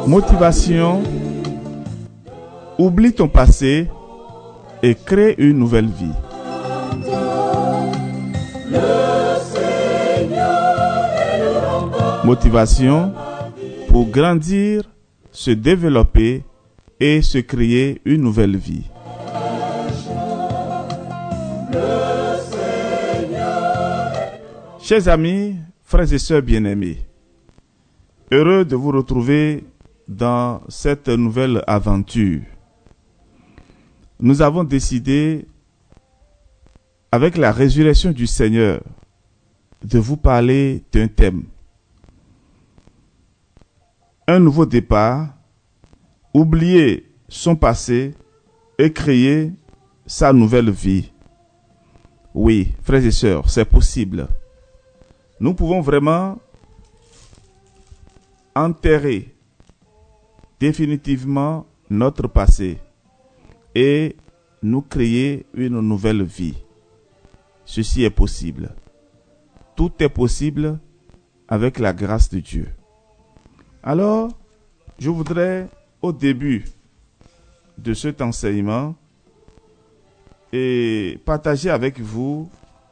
Motivation. Oublie ton passé et crée une nouvelle vie. Motivation pour grandir, se développer et se créer une nouvelle vie. Chers amis, frères et sœurs bien-aimés, heureux de vous retrouver dans cette nouvelle aventure. Nous avons décidé, avec la résurrection du Seigneur, de vous parler d'un thème. Un nouveau départ, oublier son passé et créer sa nouvelle vie. Oui, frères et sœurs, c'est possible. Nous pouvons vraiment enterrer définitivement notre passé et nous créer une nouvelle vie. Ceci est possible. Tout est possible avec la grâce de Dieu. Alors, je voudrais, au début de cet enseignement, et partager avec vous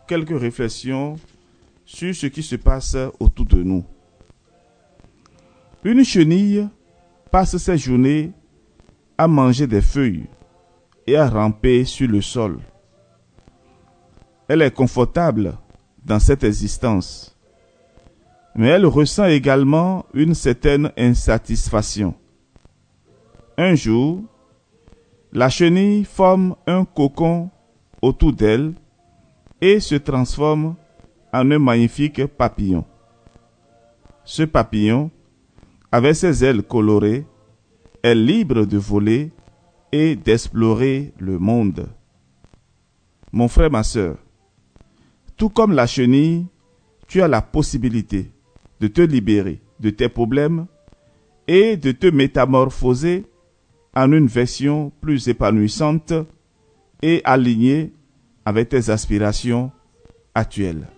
quelques réflexions sur ce qui se passe autour de nous. Une chenille passe ses journées à manger des feuilles et à ramper sur le sol. Elle est confortable dans cette existence, mais elle ressent également une certaine insatisfaction. Un jour, la chenille forme un cocon autour d'elle et se transforme en un magnifique papillon. Ce papillon, avec ses ailes colorées, est libre de voler et d'explorer le monde. Mon frère, ma sœur, tout comme la chenille, tu as la possibilité de te libérer de tes problèmes et de te métamorphoser en une version plus épanouissante et alignée avec tes aspirations actuelles.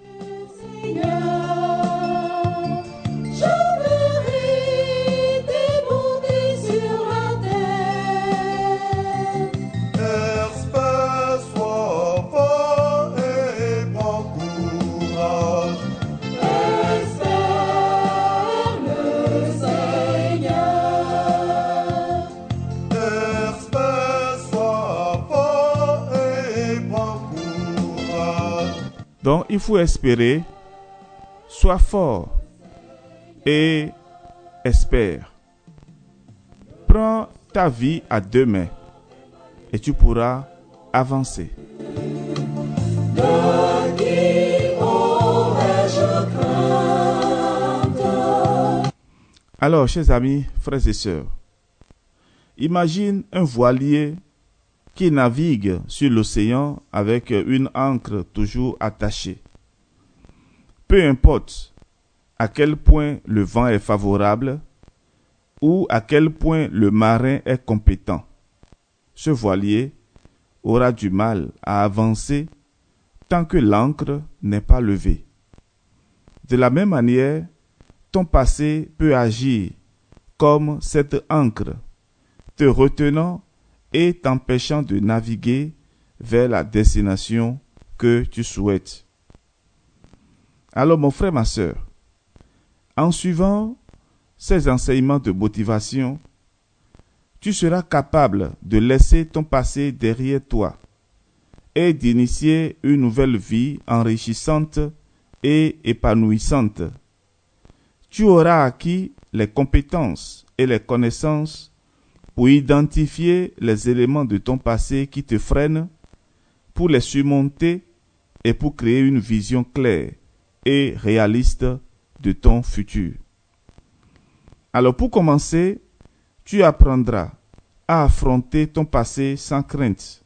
Donc, il faut espérer, sois fort et espère. Prends ta vie à deux mains et tu pourras avancer. Alors, chers amis, frères et sœurs, imagine un voilier qui navigue sur l'océan avec une ancre toujours attachée. Peu importe à quel point le vent est favorable ou à quel point le marin est compétent, ce voilier aura du mal à avancer tant que l'ancre n'est pas levée. De la même manière, ton passé peut agir comme cette ancre, te retenant et t'empêchant de naviguer vers la destination que tu souhaites. Alors mon frère, ma sœur, en suivant ces enseignements de motivation, tu seras capable de laisser ton passé derrière toi et d'initier une nouvelle vie enrichissante et épanouissante. Tu auras acquis les compétences et les connaissances pour identifier les éléments de ton passé qui te freinent, pour les surmonter et pour créer une vision claire et réaliste de ton futur. Alors pour commencer, tu apprendras à affronter ton passé sans crainte,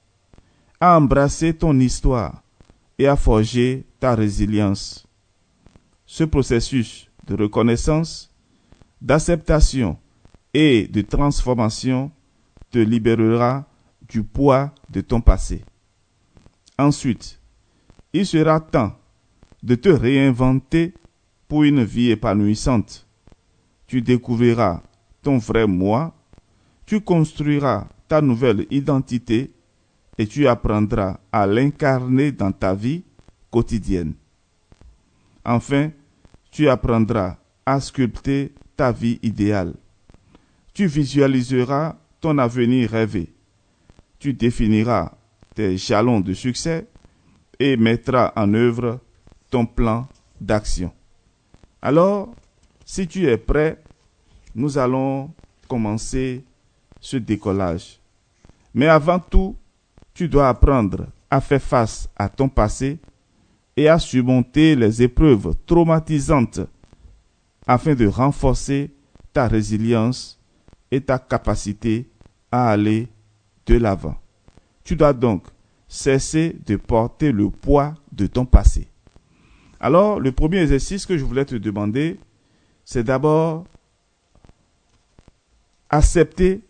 à embrasser ton histoire et à forger ta résilience. Ce processus de reconnaissance, d'acceptation et de transformation te libérera du poids de ton passé. Ensuite, il sera temps de te réinventer pour une vie épanouissante. Tu découvriras ton vrai moi, tu construiras ta nouvelle identité et tu apprendras à l'incarner dans ta vie quotidienne. Enfin, tu apprendras à sculpter ta vie idéale. Tu visualiseras ton avenir rêvé. Tu définiras tes jalons de succès et mettras en œuvre ton plan d'action. Alors, si tu es prêt, nous allons commencer ce décollage. Mais avant tout, tu dois apprendre à faire face à ton passé et à surmonter les épreuves traumatisantes afin de renforcer ta résilience et ta capacité à aller de l'avant. Tu dois donc cesser de porter le poids de ton passé. Alors, le premier exercice que je voulais te demander, c'est d'abord accepter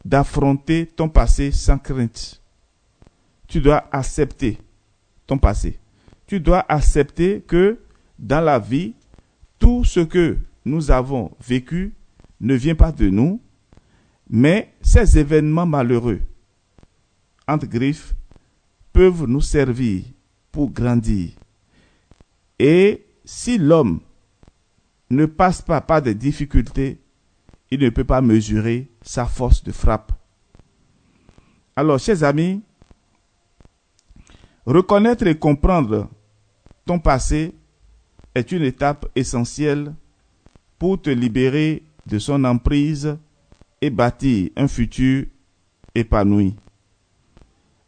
d'affronter ton passé sans crainte. Tu dois accepter ton passé. Tu dois accepter que dans la vie, tout ce que nous avons vécu ne vient pas de nous, mais ces événements malheureux, entre griffes, peuvent nous servir pour grandir. Et si l'homme ne passe pas par des difficultés, il ne peut pas mesurer sa force de frappe. Alors, chers amis, reconnaître et comprendre ton passé est une étape essentielle pour te libérer de son emprise et bâtir un futur épanoui.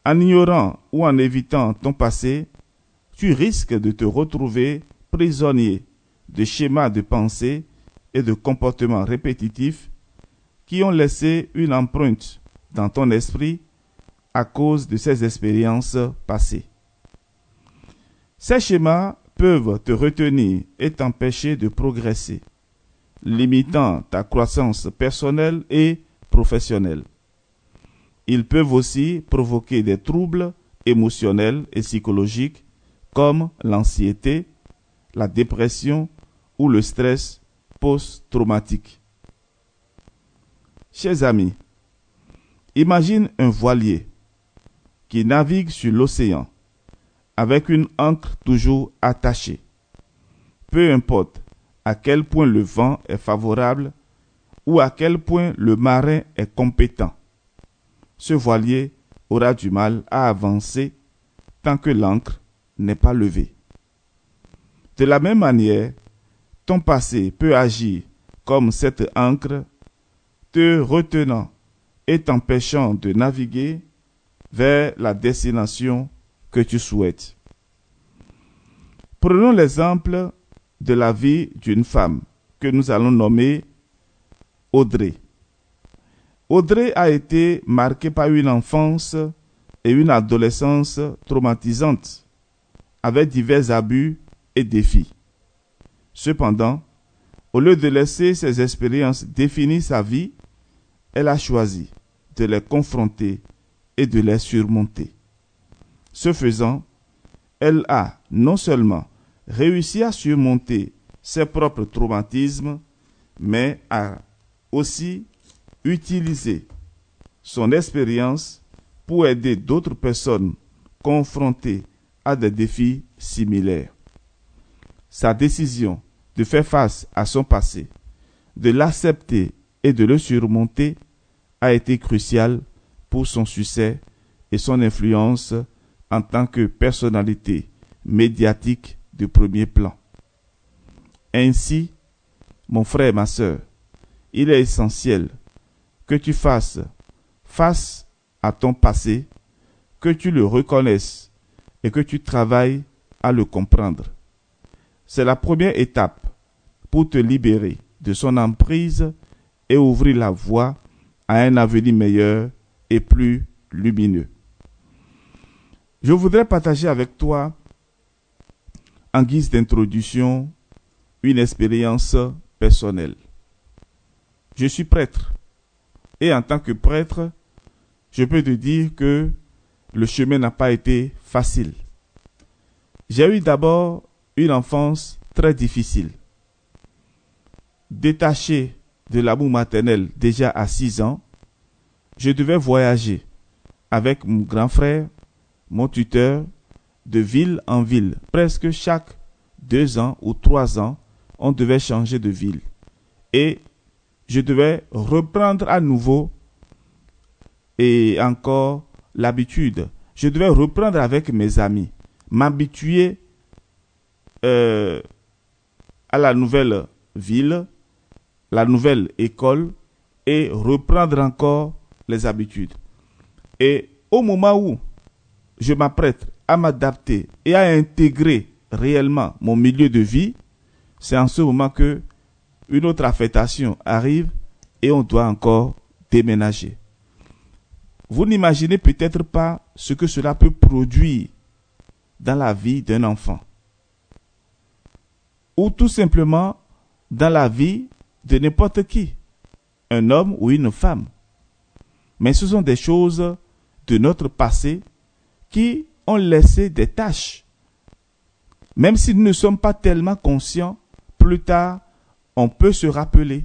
En ignorant ou en évitant ton passé, tu risques de te retrouver prisonnier de schémas de pensée et de comportements répétitifs qui ont laissé une empreinte dans ton esprit à cause de ces expériences passées. Ces schémas peuvent te retenir et t'empêcher de progresser, limitant ta croissance personnelle et professionnelle. Ils peuvent aussi provoquer des troubles émotionnels et psychologiques comme l'anxiété, la dépression ou le stress post-traumatique. Chers amis, imagine un voilier qui navigue sur l'océan avec une ancre toujours attachée. Peu importe à quel point le vent est favorable ou à quel point le marin est compétent, ce voilier aura du mal à avancer tant que l'ancre n'est pas levée. De la même manière, ton passé peut agir comme cette ancre, te retenant et t'empêchant de naviguer vers la destination que tu souhaites. Prenons l'exemple de la vie d'une femme que nous allons nommer Audrey. Audrey a été marquée par une enfance et une adolescence traumatisantes, avec divers abus et défis. Cependant, au lieu de laisser ces expériences définir sa vie, elle a choisi de les confronter et de les surmonter. Ce faisant, elle a non seulement réussi à surmonter ses propres traumatismes, mais a aussi utilisé son expérience pour aider d'autres personnes confrontées à des défis similaires. Sa décision de faire face à son passé, de l'accepter et de le surmonter a été cruciale pour son succès et son influence en tant que personnalité médiatique de premier plan. Ainsi, mon frère et ma sœur, il est essentiel que tu fasses face à ton passé, que tu le reconnaisses et que tu travailles à le comprendre. C'est la première étape pour te libérer de son emprise et ouvrir la voie à un avenir meilleur et plus lumineux. Je voudrais partager avec toi, en guise d'introduction, une expérience personnelle. Je suis prêtre et en tant que prêtre, je peux te dire que le chemin n'a pas été facile. J'ai eu d'abord une enfance très difficile. Détaché de l'amour maternel déjà à 6 ans, je devais voyager avec mon grand frère, mon tuteur, de ville en ville. Presque chaque 2 ans ou 3 ans, on devait changer de ville. Et je devais reprendre à nouveau et encore l'habitude. Je devais reprendre avec mes amis, m'habituer à la nouvelle ville, la nouvelle école et reprendre encore les habitudes. Et au moment où je m'apprête à m'adapter et à intégrer réellement mon milieu de vie, c'est en ce moment que une autre affectation arrive et on doit encore déménager. Vous n'imaginez peut-être pas ce que cela peut produire dans la vie d'un enfant. Ou tout simplement dans la vie de n'importe qui, un homme ou une femme. Mais ce sont des choses de notre passé qui ont laissé des taches. Même si nous ne sommes pas tellement conscients, plus tard, on peut se rappeler.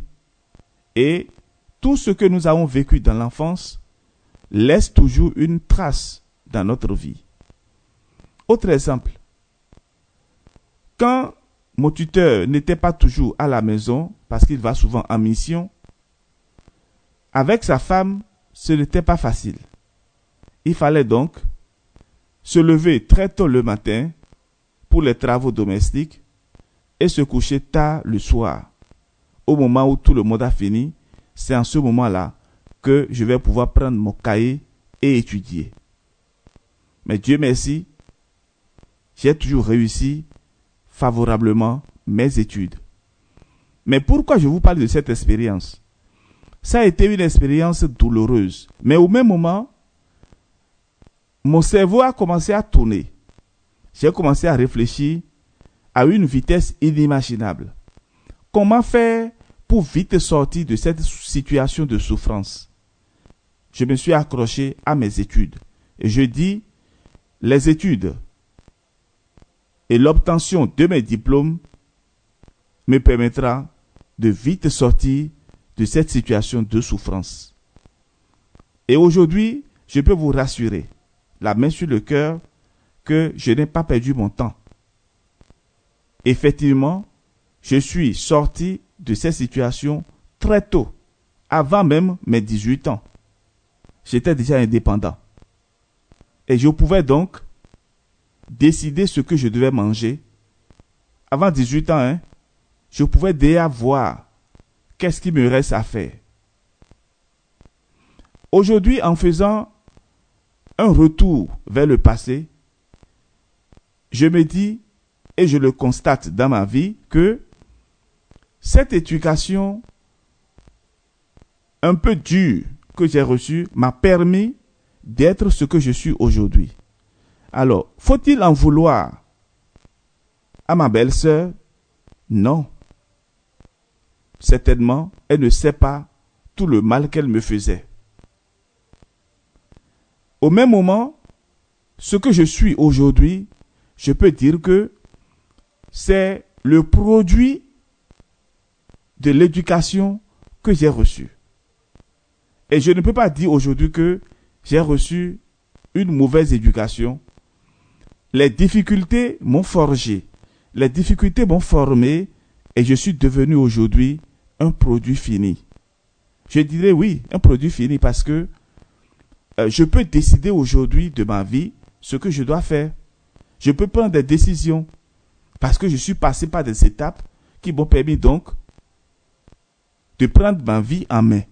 Et tout ce que nous avons vécu dans l'enfance laisse toujours une trace dans notre vie. Autre exemple, quand mon tuteur n'était pas toujours à la maison, parce qu'il va souvent en mission, avec sa femme, ce n'était pas facile. Il fallait donc se lever très tôt le matin pour les travaux domestiques et se coucher tard le soir. Au moment où tout le monde a fini, c'est en ce moment-là que je vais pouvoir prendre mon cahier et étudier. Mais Dieu merci, j'ai toujours réussi favorablement mes études. Mais pourquoi je vous parle de cette expérience? Ça a été une expérience douloureuse. Mais au même moment, mon cerveau a commencé à tourner. J'ai commencé à réfléchir à une vitesse inimaginable. Comment faire pour vite sortir de cette situation de souffrance? Je me suis accroché à mes études. Et je dis, les études et l'obtention de mes diplômes me permettra de vite sortir de cette situation de souffrance. Et aujourd'hui, je peux vous rassurer, la main sur le cœur, que je n'ai pas perdu mon temps. Effectivement, je suis sorti de cette situation très tôt, avant même mes 18 ans. J'étais déjà indépendant. Et je pouvais donc décider ce que je devais manger. Avant 18 ans, je pouvais déjà voir qu'est-ce qui me reste à faire. Aujourd'hui, en faisant un retour vers le passé, je me dis, et je le constate dans ma vie, que cette éducation un peu dure que j'ai reçue m'a permis d'être ce que je suis aujourd'hui. Alors, faut-il en vouloir à ma belle-sœur? Non. Certainement, elle ne sait pas tout le mal qu'elle me faisait. Au même moment, ce que je suis aujourd'hui, je peux dire que c'est le produit de l'éducation que j'ai reçue. Et je ne peux pas dire aujourd'hui que j'ai reçu une mauvaise éducation. Les difficultés m'ont forgé, les difficultés m'ont formé et je suis devenu aujourd'hui un produit fini. Je dirais oui, un produit fini parce que je peux décider aujourd'hui de ma vie ce que je dois faire. Je peux prendre des décisions parce que je suis passé par des étapes qui m'ont permis donc de prendre ma vie en main.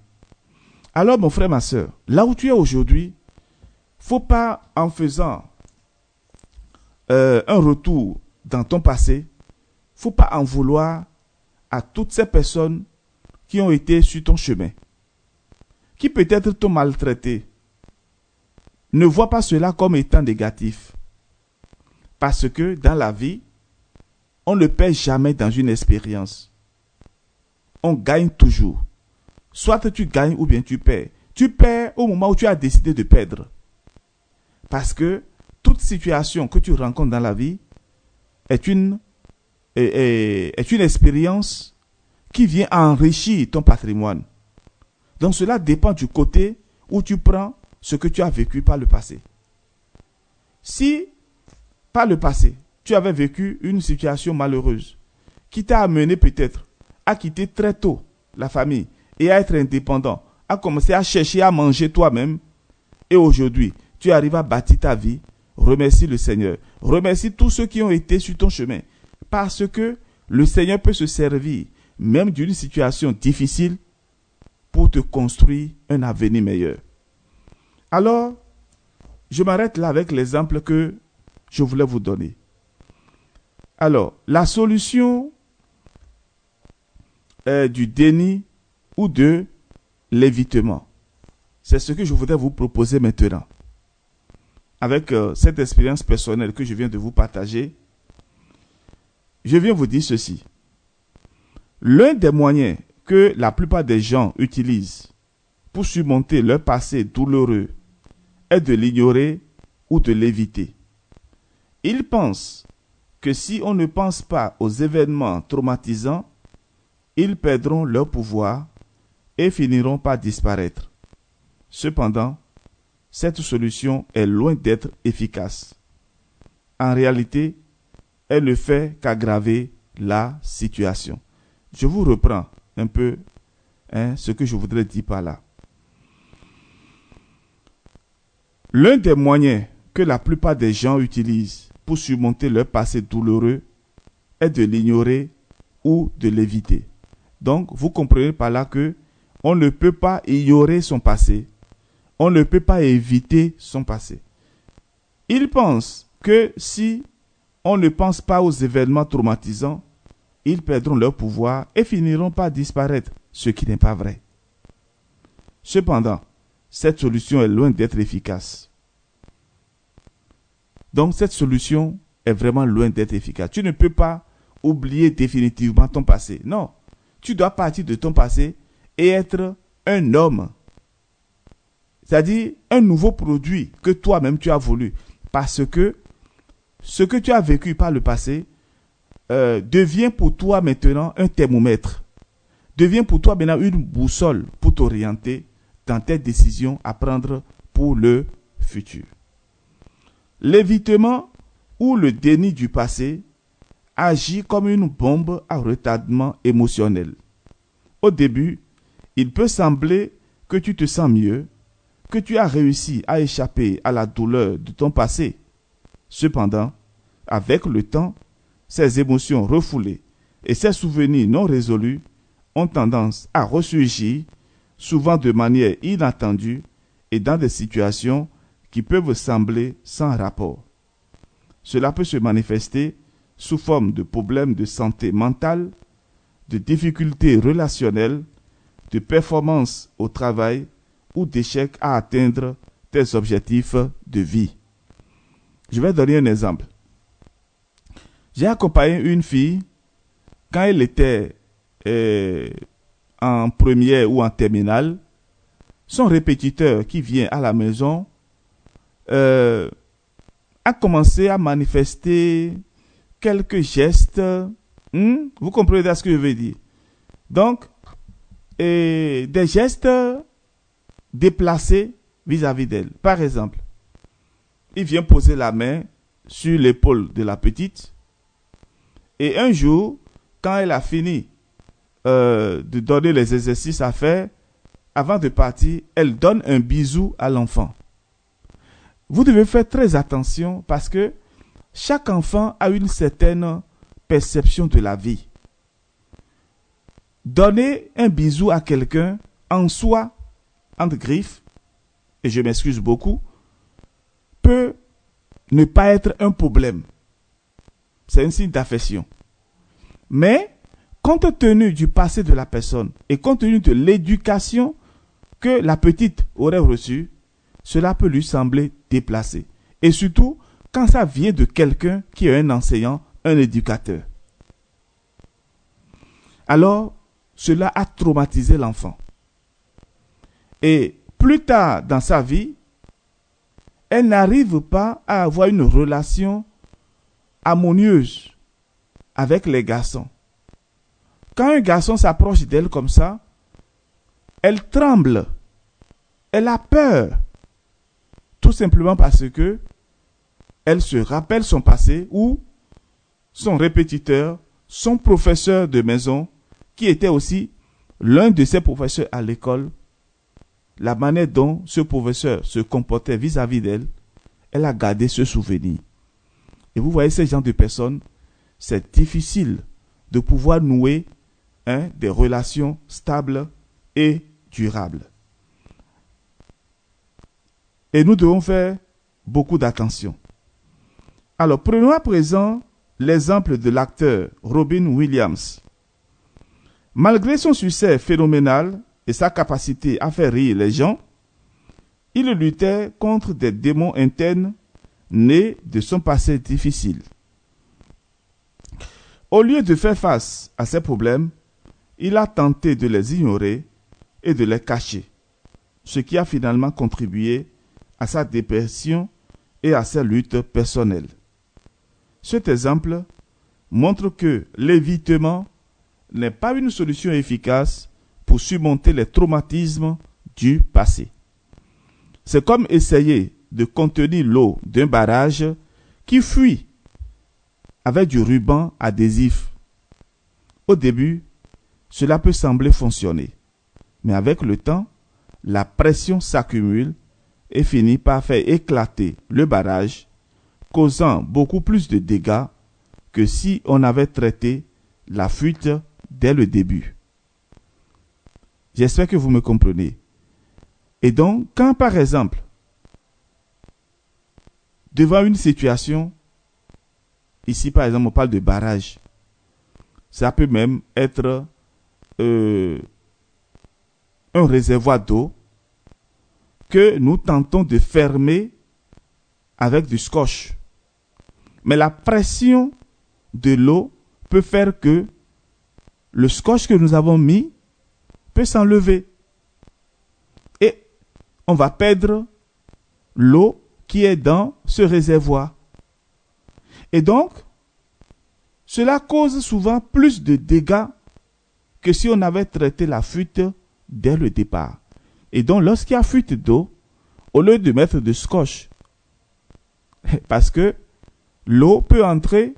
Alors mon frère, ma soeur, là où tu es aujourd'hui, il ne faut pas en faisant un retour dans ton passé, il ne faut pas en vouloir à toutes ces personnes qui ont été sur ton chemin, qui peut-être t'ont maltraité. Ne vois pas cela comme étant négatif. Parce que dans la vie, on ne perd jamais dans une expérience. On gagne toujours. Soit tu gagnes ou bien tu perds. Tu perds au moment où tu as décidé de perdre. Parce que toute situation que tu rencontres dans la vie est une expérience qui vient enrichir ton patrimoine. Donc cela dépend du côté où tu prends ce que tu as vécu par le passé. Si, par le passé, tu avais vécu une situation malheureuse qui t'a amené peut-être à quitter très tôt la famille et à être indépendant, à commencer à chercher à manger toi-même, et aujourd'hui, tu arrives à bâtir ta vie, remercie le Seigneur. Remercie tous ceux qui ont été sur ton chemin, parce que le Seigneur peut se servir même d'une situation difficile pour te construire un avenir meilleur. Alors, je m'arrête là avec l'exemple que je voulais vous donner. Alors, la solution du déni ou de l'évitement, c'est ce que je voudrais vous proposer maintenant. Avec cette expérience personnelle que je viens de vous partager, je viens vous dire ceci. L'un des moyens que la plupart des gens utilisent pour surmonter leur passé douloureux est de l'ignorer ou de l'éviter. Ils pensent que si on ne pense pas aux événements traumatisants, ils perdront leur pouvoir et finiront par disparaître. Cependant, cette solution est loin d'être efficace. En réalité, elle ne fait qu'aggraver la situation. Je vous reprends un peu ce que je voudrais dire par là. L'un des moyens que la plupart des gens utilisent pour surmonter leur passé douloureux est de l'ignorer ou de l'éviter. Donc, vous comprenez par là que on ne peut pas ignorer son passé. On ne peut pas éviter son passé. Ils pensent que si on ne pense pas aux événements traumatisants, ils perdront leur pouvoir et finiront par disparaître, ce qui n'est pas vrai. Cependant, cette solution est loin d'être efficace. Donc, cette solution est vraiment loin d'être efficace. Tu ne peux pas oublier définitivement ton passé. Non, tu dois partir de ton passé et être un homme. C'est-à-dire un nouveau produit que toi-même tu as voulu. Parce que ce que tu as vécu par le passé devient pour toi maintenant un thermomètre. Devient pour toi maintenant une boussole pour t'orienter dans tes décisions à prendre pour le futur. L'évitement ou le déni du passé agit comme une bombe à retardement émotionnel. Au début, il peut sembler que tu te sens mieux, que tu as réussi à échapper à la douleur de ton passé. Cependant, avec le temps, ces émotions refoulées et ces souvenirs non résolus ont tendance à ressurgir, souvent de manière inattendue et dans des situations qui peuvent sembler sans rapport. Cela peut se manifester sous forme de problèmes de santé mentale, de difficultés relationnelles, de performance au travail ou d'échecs à atteindre tes objectifs de vie. Je vais donner un exemple. J'ai accompagné une fille quand elle était en première ou en terminale. Son répétiteur qui vient à la maison a commencé à manifester quelques gestes. Vous comprenez ce que je veux dire? Donc, des gestes déplacés vis-à-vis d'elle. Par exemple, il vient poser la main sur l'épaule de la petite. Et un jour, quand elle a fini de donner les exercices à faire, avant de partir, elle donne un bisou à l'enfant. Vous devez faire très attention parce que chaque enfant a une certaine perception de la vie. Donner un bisou à quelqu'un en soi, entre griffes, et je m'excuse beaucoup, peut ne pas être un problème. C'est un signe d'affection. Mais, compte tenu du passé de la personne et compte tenu de l'éducation que la petite aurait reçue, cela peut lui sembler déplacé. Et surtout, quand ça vient de quelqu'un qui est un enseignant, un éducateur. Alors, cela a traumatisé l'enfant. Et plus tard dans sa vie, elle n'arrive pas à avoir une relation harmonieuse avec les garçons. quand un garçon s'approche d'elle comme ça, elle tremble, elle a peur, tout simplement parce que elle se rappelle son passé ou son répétiteur, son professeur de maison, qui était aussi l'un de ses professeurs à l'école, la manière dont ce professeur se comportait vis-à-vis d'elle, elle a gardé ce souvenir. Et vous voyez, ces gens de personnes, c'est difficile de pouvoir nouer des relations stables et durables. Et nous devons faire beaucoup d'attention. Alors, prenons à présent l'exemple de l'acteur Robin Williams. Malgré son succès phénoménal et sa capacité à faire rire les gens, il luttait contre des démons internes nés de son passé difficile. Au lieu de faire face à ces problèmes, il a tenté de les ignorer et de les cacher, ce qui a finalement contribué à sa dépression et à sa lutte personnelle. Cet exemple montre que l'évitement n'est pas une solution efficace pour surmonter les traumatismes du passé. C'est comme essayer de contenir l'eau d'un barrage qui fuit avec du ruban adhésif. Au début, cela peut sembler fonctionner, mais avec le temps, la pression s'accumule et finit par faire éclater le barrage, causant beaucoup plus de dégâts que si on avait traité la fuite dès le début. J'espère que vous me comprenez. Et donc, quand par exemple, devant une situation, ici par exemple on parle de barrage, ça peut même être un réservoir d'eau que nous tentons de fermer avec du scotch. Mais la pression de l'eau peut faire que le scotch que nous avons mis peut s'enlever. Et on va perdre l'eau qui est dans ce réservoir. Et donc, cela cause souvent plus de dégâts que si on avait traité la fuite dès le départ. Et donc, lorsqu'il y a fuite d'eau, au lieu de mettre de scotch, parce que l'eau peut entrer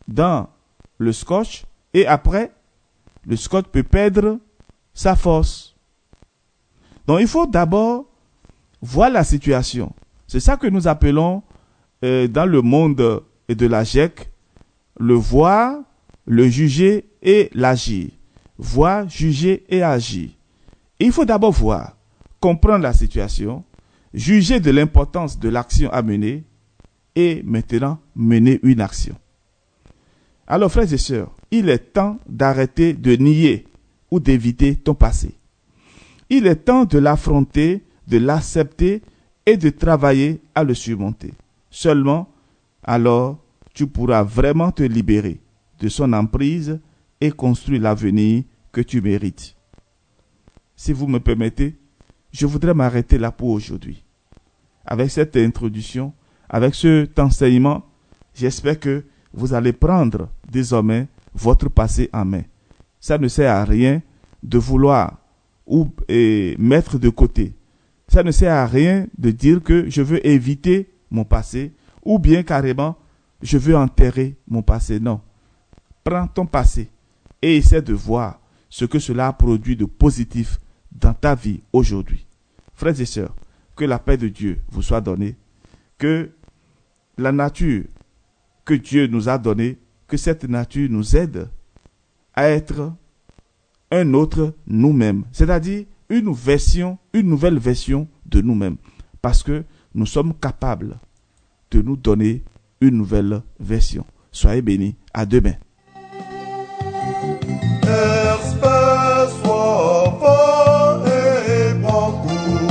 dans le scotch et après, le scotch peut perdre sa force. Donc, il faut d'abord voir la situation. C'est ça que nous appelons dans le monde de la GIEC, le voir, le juger et l'agir. Voir, juger et agir. Et il faut d'abord voir, comprendre la situation, juger de l'importance de l'action à mener et maintenant mener une action. Alors frères et sœurs, il est temps d'arrêter de nier ou d'éviter ton passé. Il est temps de l'affronter, de l'accepter et de travailler à le surmonter. Seulement, alors, tu pourras vraiment te libérer de son emprise et construire l'avenir que tu mérites. Si vous me permettez, je voudrais m'arrêter là pour aujourd'hui. Avec cette introduction, avec cet enseignement, j'espère que vous allez prendre désormais votre passé en main. Ça ne sert à rien de vouloir mettre de côté. Ça ne sert à rien de dire que je veux éviter mon passé ou bien carrément je veux enterrer mon passé. Non. Prends ton passé et essaie de voir ce que cela a produit de positif dans ta vie aujourd'hui. Frères et sœurs, que la paix de Dieu vous soit donnée, que la nature que Dieu nous a donnée, que cette nature nous aide à être un autre nous-mêmes, c'est-à-dire une nouvelle version de nous-mêmes, parce que nous sommes capables de nous donner une nouvelle version. Soyez bénis, à demain. Espèce, sois fort et prends courage.